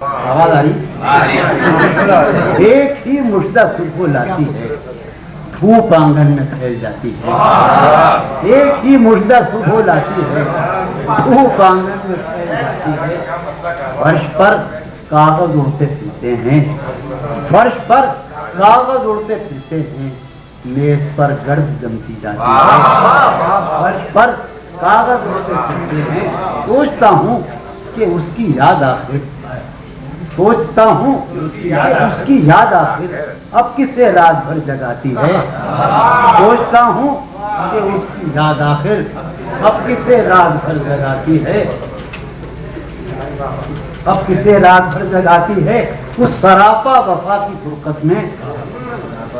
آواز آ رہی؟ ایک ہی مژدہ صبح لاتی ہے، دھوپ آنگن میں پھیل جاتی ہے۔ ایک ہی مژدہ صبح لاتی ہے، دھوپ آنگن میں پھیل جاتی ہے۔ فرش پر کاغذ اڑتے پھرتے ہیں، فرش پر کاغذ اڑتے پھرتے ہیں، میز پر گرد جمتی جاتی ہے۔ فرش پر کاغذ اڑتے پھرتے ہیں، سوچتا ہوں کہ اس کی یاد آخر، سوچتا ہوں کہ اس کی یاد آخر اب کسے رات بھر جگاتی ہے۔ سوچتا ہوں کہ اس کی یاد آخر اب کسے رات بھر جگاتی ہے، اب کسے رات بھر جگاتی ہے۔ اس سراپا وفا کی فرقت میں،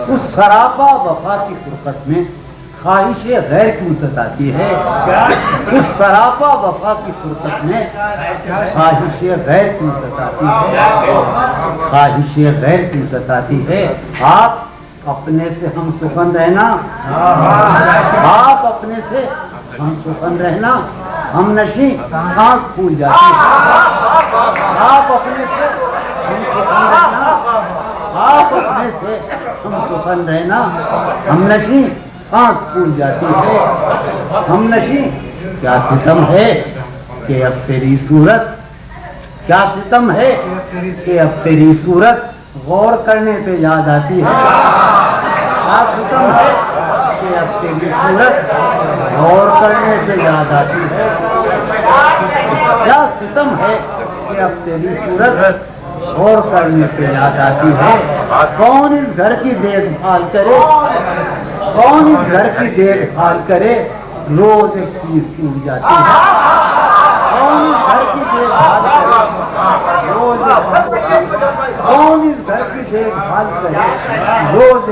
اس سراپا وفا کی فرقت میں خواہش غیر کیوں ستاتی ہے؟ اس سراپا وفا کی فرقت میں خواہش غیر کیوں ستاتی ہے؟ خواہش غیر کیوں ستاتی ہے؟ آپ اپنے سے ہم سخن رہنا، آپ اپنے سے ہم سخن رہنا، ہم نشیں سانس پھول جاتی ہے۔ آپ اپنے سے ہم سخن رہنا، آپ اپنے سے ہم سخن رہنا، ہم نشیں سانس پھول جاتی ہے۔ ہم نشیں کیا ستم ہے کہ اب تیری صورت، کیا ستم ہے کہ اب تیری صورت غور کرنے پہ یاد آتی ہے۔ کیا ستم ہے کہ اب تیری صورت غور کرنے پہ یاد آتی ہے۔ کیا ستم ہے کہ اب تیری صورت غور کرنے پہ یاد آتی ہے۔ کون اس گھر کی دیکھ بھال کرے، کون اس گھر کی دیکھ بھال کرے، روز ایک چیز ٹوٹ جاتی ہے۔ کون اس گھر کی دیکھ بھال کرے، روز کون اس گھر کی دیکھ بھال کرے، روز